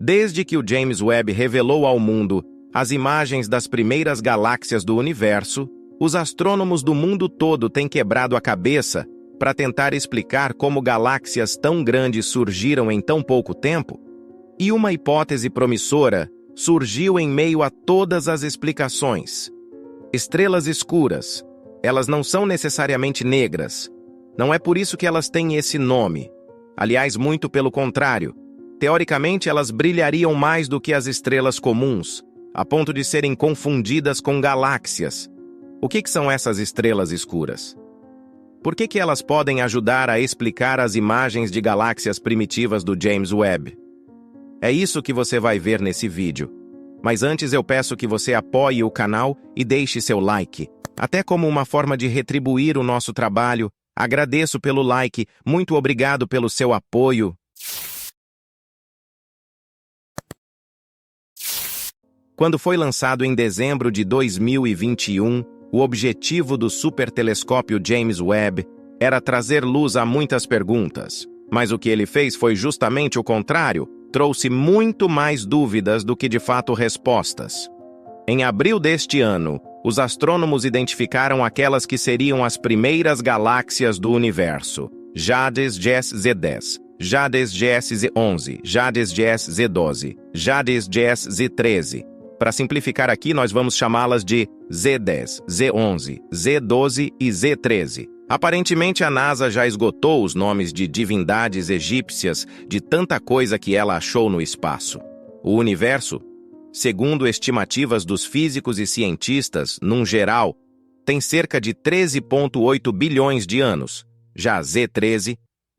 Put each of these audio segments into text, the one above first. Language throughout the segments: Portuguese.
Desde que o James Webb revelou ao mundo as imagens das primeiras galáxias do universo, os astrônomos do mundo todo têm quebrado a cabeça para tentar explicar como galáxias tão grandes surgiram em tão pouco tempo. E uma hipótese promissora surgiu em meio a todas as explicações. Estrelas escuras. Elas não são necessariamente negras. Não é por isso que elas têm esse nome. Aliás, muito pelo contrário. Teoricamente, elas brilhariam mais do que as estrelas comuns, a ponto de serem confundidas com galáxias. O que são essas estrelas escuras? Por que elas podem ajudar a explicar as imagens de galáxias primitivas do James Webb? É isso que você vai ver nesse vídeo. Mas antes eu peço que você apoie o canal e deixe seu like. Até como uma forma de retribuir o nosso trabalho, agradeço pelo like, muito obrigado pelo seu apoio. Quando foi lançado em dezembro de 2021, o objetivo do supertelescópio James Webb era trazer luz a muitas perguntas. Mas o que ele fez foi justamente o contrário, trouxe muito mais dúvidas do que de fato respostas. Em abril deste ano, os astrônomos identificaram aquelas que seriam as primeiras galáxias do universo: Jades GS Z10, Jades GS Z11, Jades GS Z12, Jades GS Z13. Para simplificar aqui, nós vamos chamá-las de Z10, Z11, Z12 e Z13. Aparentemente, a NASA já esgotou os nomes de divindades egípcias de tanta coisa que ela achou no espaço. O universo, segundo estimativas dos físicos e cientistas, num geral, tem cerca de 13,8 bilhões de anos. Já Z13,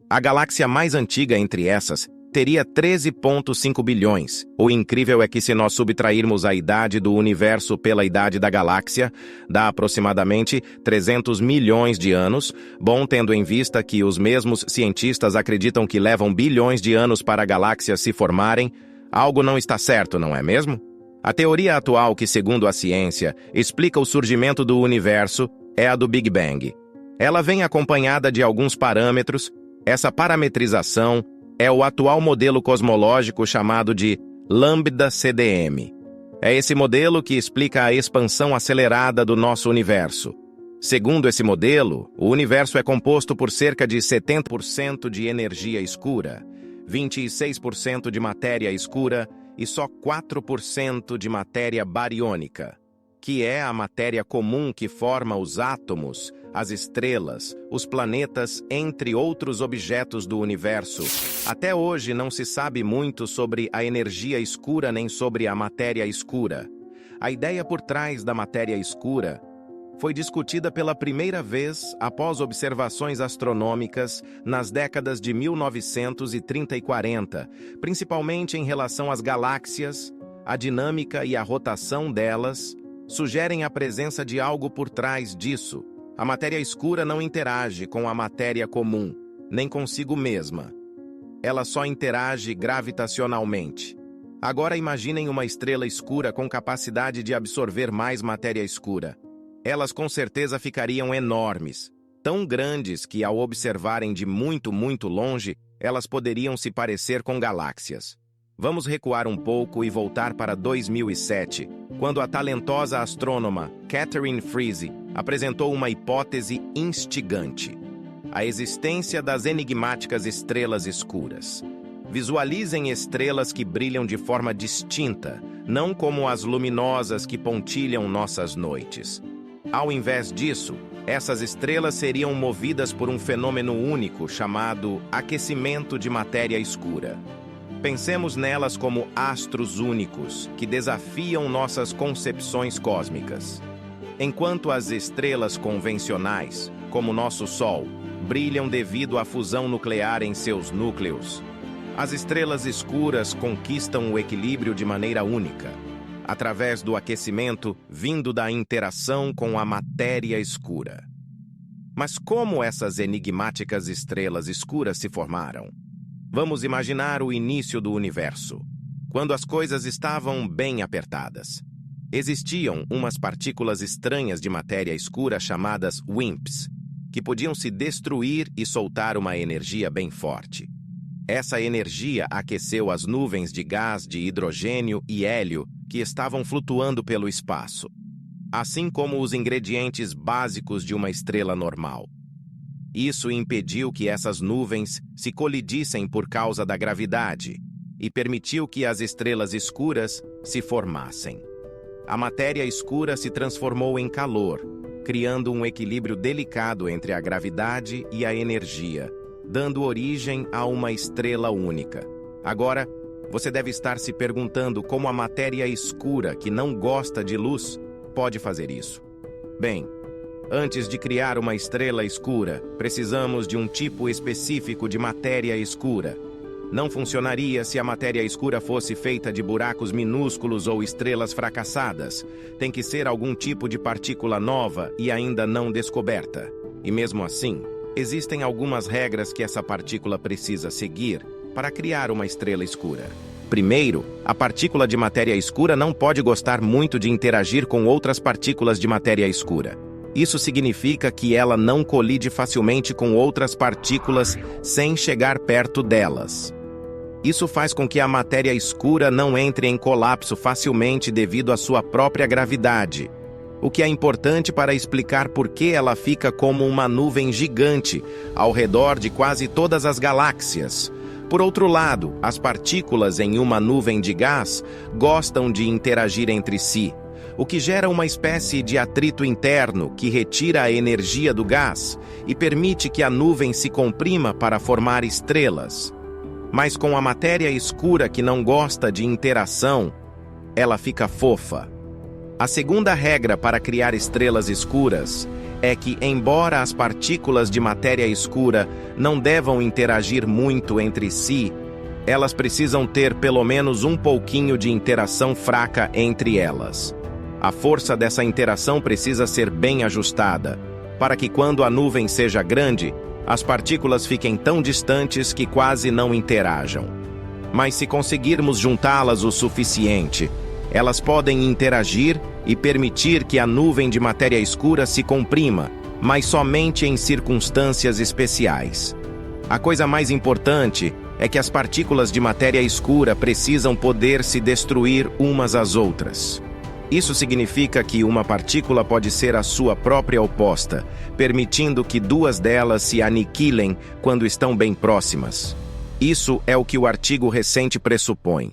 a galáxia mais antiga entre essas, teria 13,5 bilhões. O incrível é que se nós subtrairmos a idade do universo pela idade da galáxia, dá aproximadamente 300 milhões de anos, bom tendo em vista que os mesmos cientistas acreditam que levam bilhões de anos para galáxias se formarem. Algo não está certo, não é mesmo? A teoria atual que, segundo a ciência, explica o surgimento do universo é a do Big Bang. Ela vem acompanhada de alguns parâmetros. Essa parametrização é o atual modelo cosmológico chamado de Lambda-CDM. É esse modelo que explica a expansão acelerada do nosso universo. Segundo esse modelo, o universo é composto por cerca de 70% de energia escura, 26% de matéria escura e só 4% de matéria bariônica, que é a matéria comum que forma os átomos, as estrelas, os planetas, entre outros objetos do universo. Até hoje não se sabe muito sobre a energia escura nem sobre a matéria escura. A ideia por trás da matéria escura foi discutida pela primeira vez após observações astronômicas nas décadas de 1930 e 40, principalmente em relação às galáxias. A dinâmica e a rotação delas sugerem a presença de algo por trás disso. A matéria escura não interage com a matéria comum, nem consigo mesma. Ela só interage gravitacionalmente. Agora imaginem uma estrela escura com capacidade de absorver mais matéria escura. Elas com certeza ficariam enormes, tão grandes que ao observarem de muito, muito longe, elas poderiam se parecer com galáxias. Vamos recuar um pouco e voltar para 2007, quando a talentosa astrônoma Catherine Frazee apresentou uma hipótese instigante: a existência das enigmáticas estrelas escuras. Visualizem estrelas que brilham de forma distinta, não como as luminosas que pontilham nossas noites. Ao invés disso, essas estrelas seriam movidas por um fenômeno único chamado aquecimento de matéria escura. Pensemos nelas como astros únicos, que desafiam nossas concepções cósmicas. Enquanto as estrelas convencionais, como nosso Sol, brilham devido à fusão nuclear em seus núcleos, as estrelas escuras conquistam o equilíbrio de maneira única, através do aquecimento vindo da interação com a matéria escura. Mas como essas enigmáticas estrelas escuras se formaram? Vamos imaginar o início do universo, quando as coisas estavam bem apertadas. Existiam umas partículas estranhas de matéria escura chamadas WIMPs, que podiam se destruir e soltar uma energia bem forte. Essa energia aqueceu as nuvens de gás de hidrogênio e hélio que estavam flutuando pelo espaço, assim como os ingredientes básicos de uma estrela normal. Isso impediu que essas nuvens se colidissem por causa da gravidade e permitiu que as estrelas escuras se formassem. A matéria escura se transformou em calor, criando um equilíbrio delicado entre a gravidade e a energia, dando origem a uma estrela única. Agora, você deve estar se perguntando como a matéria escura, que não gosta de luz, pode fazer isso. Bem, antes de criar uma estrela escura, precisamos de um tipo específico de matéria escura. Não funcionaria se a matéria escura fosse feita de buracos minúsculos ou estrelas fracassadas. Tem que ser algum tipo de partícula nova e ainda não descoberta. E mesmo assim, existem algumas regras que essa partícula precisa seguir para criar uma estrela escura. Primeiro, a partícula de matéria escura não pode gostar muito de interagir com outras partículas de matéria escura. Isso significa que ela não colide facilmente com outras partículas sem chegar perto delas. Isso faz com que a matéria escura não entre em colapso facilmente devido à sua própria gravidade, o que é importante para explicar por que ela fica como uma nuvem gigante ao redor de quase todas as galáxias. Por outro lado, as partículas em uma nuvem de gás gostam de interagir entre si, o que gera uma espécie de atrito interno que retira a energia do gás e permite que a nuvem se comprima para formar estrelas. Mas com a matéria escura que não gosta de interação, ela fica fofa. A segunda regra para criar estrelas escuras é que, embora as partículas de matéria escura não devam interagir muito entre si, elas precisam ter pelo menos um pouquinho de interação fraca entre elas. A força dessa interação precisa ser bem ajustada, para que quando a nuvem seja grande, as partículas fiquem tão distantes que quase não interajam. Mas se conseguirmos juntá-las o suficiente, elas podem interagir e permitir que a nuvem de matéria escura se comprima, mas somente em circunstâncias especiais. A coisa mais importante é que as partículas de matéria escura precisam poder se destruir umas às outras. Isso significa que uma partícula pode ser a sua própria oposta, permitindo que duas delas se aniquilem quando estão bem próximas. Isso é o que o artigo recente pressupõe.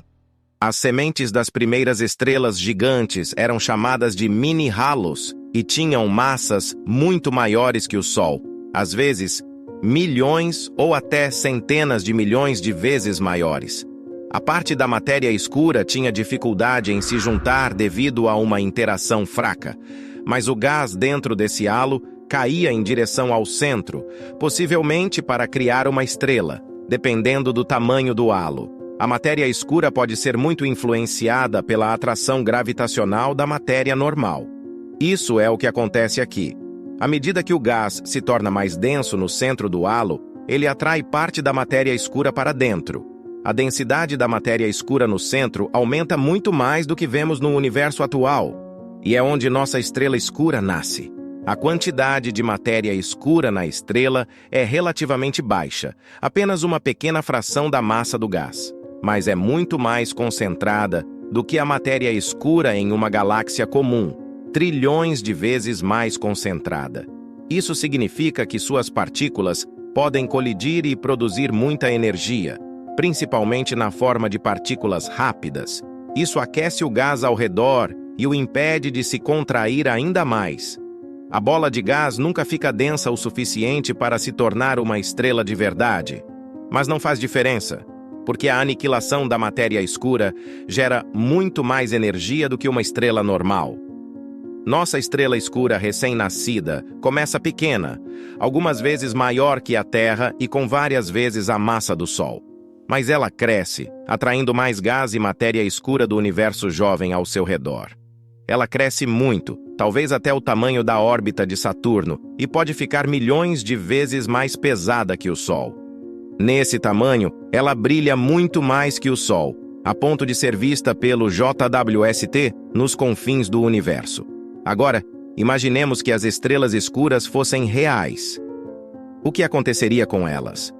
As sementes das primeiras estrelas gigantes eram chamadas de mini-halos e tinham massas muito maiores que o Sol, às vezes milhões ou até centenas de milhões de vezes maiores. A parte da matéria escura tinha dificuldade em se juntar devido a uma interação fraca, mas o gás dentro desse halo caía em direção ao centro, possivelmente para criar uma estrela, dependendo do tamanho do halo. A matéria escura pode ser muito influenciada pela atração gravitacional da matéria normal. Isso é o que acontece aqui. À medida que o gás se torna mais denso no centro do halo, ele atrai parte da matéria escura para dentro. A densidade da matéria escura no centro aumenta muito mais do que vemos no universo atual, e é onde nossa estrela escura nasce. A quantidade de matéria escura na estrela é relativamente baixa, apenas uma pequena fração da massa do gás, mas é muito mais concentrada do que a matéria escura em uma galáxia comum, trilhões de vezes mais concentrada. Isso significa que suas partículas podem colidir e produzir muita energia, principalmente na forma de partículas rápidas. Isso aquece o gás ao redor e o impede de se contrair ainda mais. A bola de gás nunca fica densa o suficiente para se tornar uma estrela de verdade. Mas não faz diferença, porque a aniquilação da matéria escura gera muito mais energia do que uma estrela normal. Nossa estrela escura recém-nascida começa pequena, algumas vezes maior que a Terra e com várias vezes a massa do Sol. Mas ela cresce, atraindo mais gás e matéria escura do universo jovem ao seu redor. Ela cresce muito, talvez até o tamanho da órbita de Saturno, e pode ficar milhões de vezes mais pesada que o Sol. Nesse tamanho, ela brilha muito mais que o Sol, a ponto de ser vista pelo JWST nos confins do universo. Agora, imaginemos que as estrelas escuras fossem reais. O que aconteceria com elas?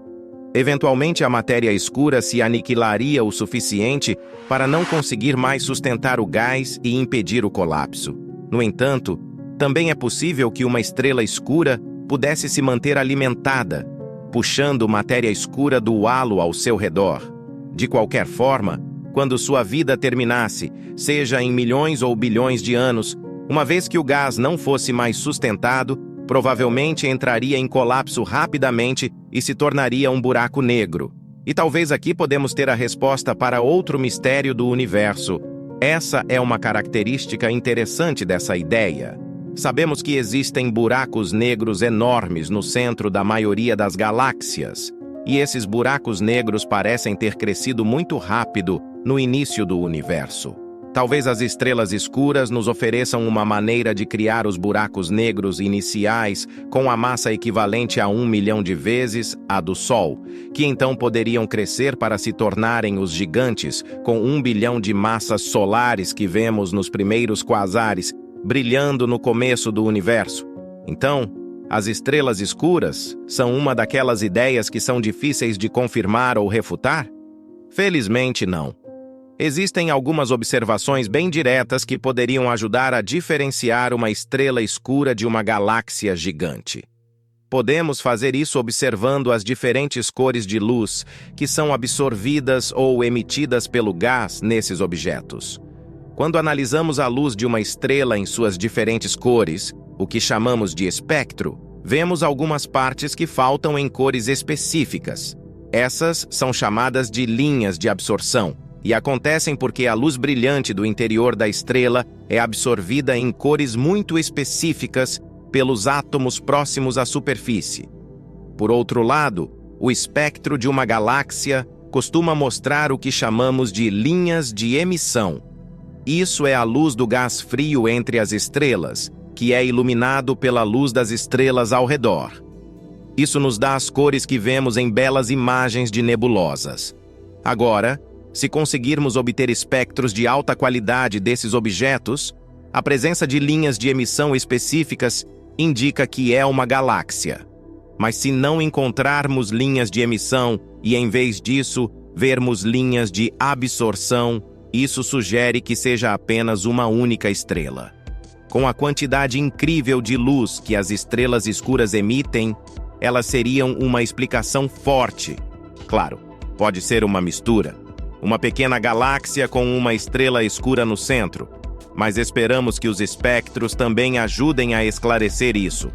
Eventualmente, a matéria escura se aniquilaria o suficiente para não conseguir mais sustentar o gás e impedir o colapso. No entanto, também é possível que uma estrela escura pudesse se manter alimentada, puxando matéria escura do halo ao seu redor. De qualquer forma, quando sua vida terminasse, seja em milhões ou bilhões de anos, uma vez que o gás não fosse mais sustentado, provavelmente entraria em colapso rapidamente e se tornaria um buraco negro. E talvez aqui podemos ter a resposta para outro mistério do universo. Essa é uma característica interessante dessa ideia. Sabemos que existem buracos negros enormes no centro da maioria das galáxias, e esses buracos negros parecem ter crescido muito rápido no início do universo. Talvez as estrelas escuras nos ofereçam uma maneira de criar os buracos negros iniciais com a massa equivalente a 1 milhão de vezes a do Sol, que então poderiam crescer para se tornarem os gigantes com 1 bilhão de massas solares que vemos nos primeiros quasares, brilhando no começo do universo. Então, as estrelas escuras são uma daquelas ideias que são difíceis de confirmar ou refutar? Felizmente, não. Existem algumas observações bem diretas que poderiam ajudar a diferenciar uma estrela escura de uma galáxia gigante. Podemos fazer isso observando as diferentes cores de luz que são absorvidas ou emitidas pelo gás nesses objetos. Quando analisamos a luz de uma estrela em suas diferentes cores, o que chamamos de espectro, vemos algumas partes que faltam em cores específicas. Essas são chamadas de linhas de absorção, e acontecem porque a luz brilhante do interior da estrela é absorvida em cores muito específicas pelos átomos próximos à superfície. Por outro lado, o espectro de uma galáxia costuma mostrar o que chamamos de linhas de emissão. Isso é a luz do gás frio entre as estrelas, que é iluminado pela luz das estrelas ao redor. Isso nos dá as cores que vemos em belas imagens de nebulosas. Agora, se conseguirmos obter espectros de alta qualidade desses objetos, a presença de linhas de emissão específicas indica que é uma galáxia. Mas se não encontrarmos linhas de emissão e, em vez disso, vermos linhas de absorção, isso sugere que seja apenas uma única estrela. Com a quantidade incrível de luz que as estrelas escuras emitem, elas seriam uma explicação forte. Claro, pode ser uma mistura. Uma pequena galáxia com uma estrela escura no centro, mas esperamos que os espectros também ajudem a esclarecer isso.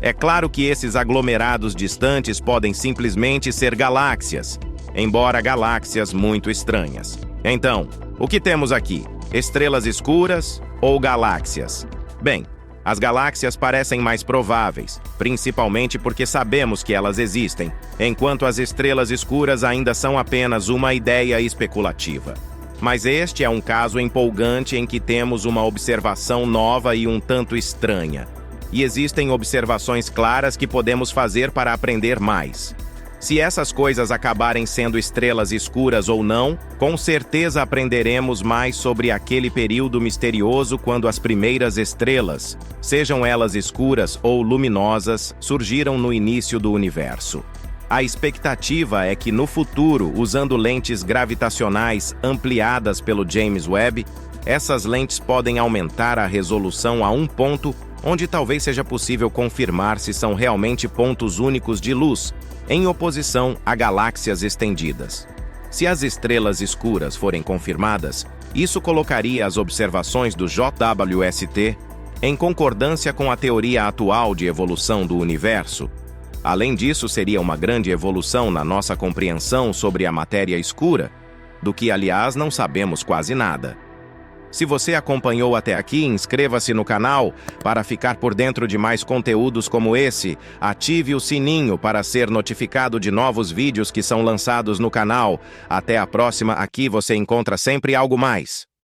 É claro que esses aglomerados distantes podem simplesmente ser galáxias, embora galáxias muito estranhas. Então, o que temos aqui? Estrelas escuras ou galáxias? Bem, as galáxias parecem mais prováveis, principalmente porque sabemos que elas existem, enquanto as estrelas escuras ainda são apenas uma ideia especulativa. Mas este é um caso empolgante em que temos uma observação nova e um tanto estranha. E existem observações claras que podemos fazer para aprender mais. Se essas coisas acabarem sendo estrelas escuras ou não, com certeza aprenderemos mais sobre aquele período misterioso quando as primeiras estrelas, sejam elas escuras ou luminosas, surgiram no início do universo. A expectativa é que no futuro, usando lentes gravitacionais ampliadas pelo James Webb, essas lentes podem aumentar a resolução a um ponto onde talvez seja possível confirmar se são realmente pontos únicos de luz, em oposição a galáxias estendidas. Se as estrelas escuras forem confirmadas, isso colocaria as observações do JWST em concordância com a teoria atual de evolução do universo. Além disso, seria uma grande evolução na nossa compreensão sobre a matéria escura, do que, aliás, não sabemos quase nada. Se você acompanhou até aqui, inscreva-se no canal para ficar por dentro de mais conteúdos como esse. Ative o sininho para ser notificado de novos vídeos que são lançados no canal. Até a próxima, aqui você encontra sempre algo mais.